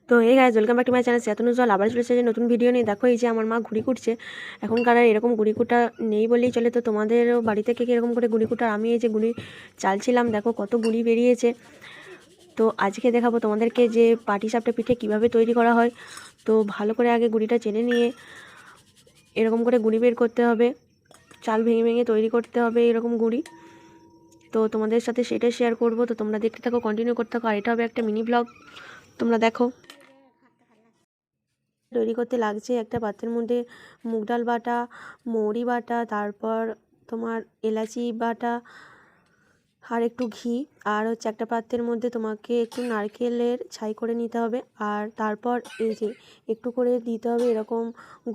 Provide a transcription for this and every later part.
তো এই guys welcome back to my channel Chetan Ujjwal. আবার চলে এসেছে নতুন ভিডিও নিয়ে। দেখো এই যে আমার মা ঘুড়ি কুটছে। এখনকার আর এরকম ঘুড়ি কুটা নেই বললেই চলে। তো তোমাদেরও বাড়িতে কে এরকম করে ঘুড়ি কুটার? আমি এই যে ঘুড়ি চালছিলাম, দেখো কত ঘুড়ি বেরিয়েছে। তো আজকে দেখাবো তোমাদেরকে যে পাটিসাপটা পিঠে কিভাবে তৈরি করা হয়। তো ভালো করে আগে ঘুড়িটা চেনে নিয়ে এরকম করে ঘুড়ি বের করতে হবে, চাল ভেঙে ভেঙে তৈরি করতে হবে এরকম ঘুড়ি। তো তোমাদের সাথে সেটাই শেয়ার করব। তো তোমরা দেখতে থাকো, কন্টিনিউ করতে থাকো। আর এটা হবে একটা মিনি ব্লগ, তোমরা দেখো। তৈরি করতে লাগছে একটা পাত্রের মধ্যে মুগ ডাল বাটা, মৌরি বাটা, তারপর তোমার এলাচি বাটা আর একটু ঘি, আর হচ্ছে একটা পাত্রের মধ্যে তোমাকে একটু নারকেলের ছাই করে নিতে হবে। আর তারপর এই যে একটু করে দিতে হবে এরকম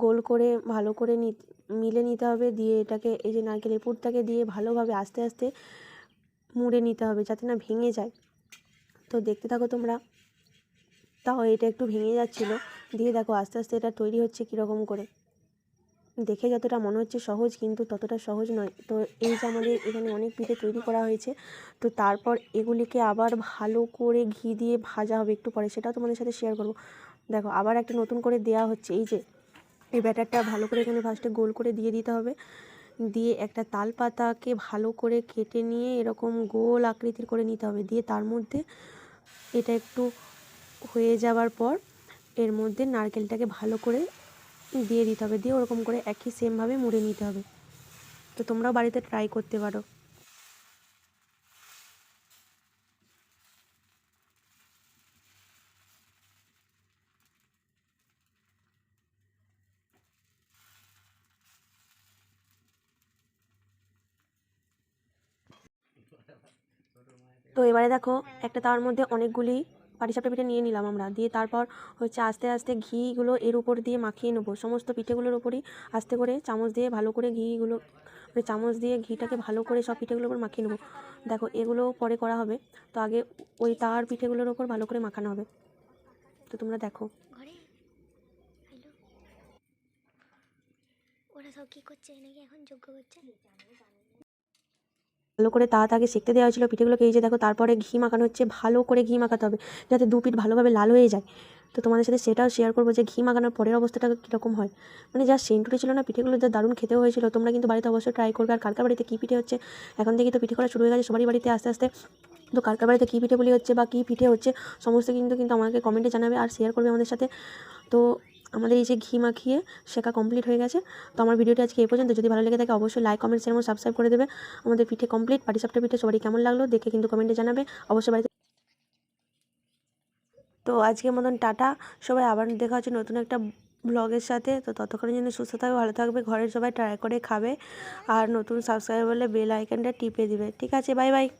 গোল করে, ভালো করে মিলে নিতে হবে। দিয়ে এটাকে এই যে নারকেলের পুরটাকে দিয়ে ভালোভাবে আস্তে আস্তে মুড়ে নিতে হবে যাতে না ভেঙে যায়। তো দেখতে থাকো তোমরা। তাও এটা একটু ভেঙে যাচ্ছিলো, দিয়ে দেখো আস্তে আস্তে এটা তৈরি হচ্ছে কীরকম করে। দেখে যতটা মনে হচ্ছে সহজ, কিন্তু ততটা সহজ নয়। তো এই যে আমাদের এখানে অনেক পিঠে তৈরি করা হয়েছে। তো তারপর এগুলিকে আবার ভালো করে ঘি দিয়ে ভাজা হবে একটু পরে, সেটাও তোমাদের সাথে শেয়ার করব। দেখো আবার একটা নতুন করে দেয়া হচ্ছে। এই যে এই ব্যাটারটা ভালো করে এখানে ফার্স্টে গোল করে দিয়ে দিতে হবে। দিয়ে একটা তাল পাতাকে ভালো করে কেটে নিয়ে এরকম গোল আকৃতির করে নিতে হবে। দিয়ে তার মধ্যে এটা একটু হয়ে যাওয়ার পর এর মধ্যে নারকেলটাকে ভালো করে দিয়ে দিতে হবে। দিয়ে ওরকম করে একই সেমভাবে মুড়ে নিতে হবে। তো তোমরাও বাড়িতে ট্রাই করতে পারো। তো এবারে দেখো একটা তার মধ্যে অনেকগুলি পাটিসাপটা পিঠে নিয়ে নিলাম আমরা। দিয়ে তারপর হচ্ছে আস্তে আস্তে ঘিগুলো এর উপর দিয়ে মাখিয়ে নেবো। সমস্ত পিঠেগুলোর উপরই আস্তে করে চামচ দিয়ে ভালো করে ঘিগুলো, মানে চামচ দিয়ে ঘিটাকে ভালো করে সব পিঠেগুলোর উপর মাখিয়ে নেবো। দেখো এগুলো পরে করা হবে। তো আগে ওই তার পিঠেগুলোর ওপর ভালো করে মাখানো হবে। তো তোমরা দেখো। ওরা সব কি করছে নাকি এখন যজ্ঞ করছে? ভালো করে তাকে সেঁকতে দেওয়া হয়েছিল পিঠেগুলোকে। এই যে দেখো তারপরে ঘি মাখানো হচ্ছে। ভালো করে ঘি মাখাতে হবে যাতে দু পিঠ ভালোভাবে লাল হয়ে যায়। তো তোমাদের সাথে সেটাও শেয়ার করবো যে ঘি মাখানোর পরের অবস্থাটা কীরকম হয়। মানে যা সেন্ট উঠেছিল না পিঠেগুলো, যা দারুণ খেতেও হয়েছিল। তোমরা কিন্তু বাড়িতে অবশ্যই ট্রাই করবে। আর কার বাড়িতে কী পিঠে হচ্ছে, এখন থেকে তো পিঠে করা শুরু হয়ে গেছে সবারই বাড়িতে আস্তে আস্তে। তো কার বাড়িতে কী পিঠে বলি হচ্ছে বা কী পিঠে হচ্ছে সমস্ত কিন্তু আমাকে কমেন্টে জানাবে আর শেয়ার করবে আমাদের সাথে। তো আমাদের এই যে ঘি মাখিয়ে শেখা কমপ্লিট হয়ে গেছে। তো আমার ভিডিওটি আজকে এই পর্যন্ত। যদি ভালো লেগে থাকে অবশ্যই লাইক, কমেন্ট, শেয়ার এবং সাবস্ক্রাইব করে দেবে। আমাদের পিঠে কমপ্লিট, পাটিসাপটা পিঠে সবারই কেমন লাগলো দেখে কিন্তু কমেন্টে জানাবে অবশ্যই বাড়িতে। তো আজকের মতন টাটা সবাই, আবার দেখা হচ্ছে নতুন একটা ব্লগের সাথে। তো ততক্ষণের জন্য সুস্থ থাকবে, ভালো থাকবে, ঘরের সবাই ট্রাই করে খাবে। আর নতুন সাবস্ক্রাইব হলে বেল আইকনটা টিপে দিবে। ঠিক আছে, বাই বাই।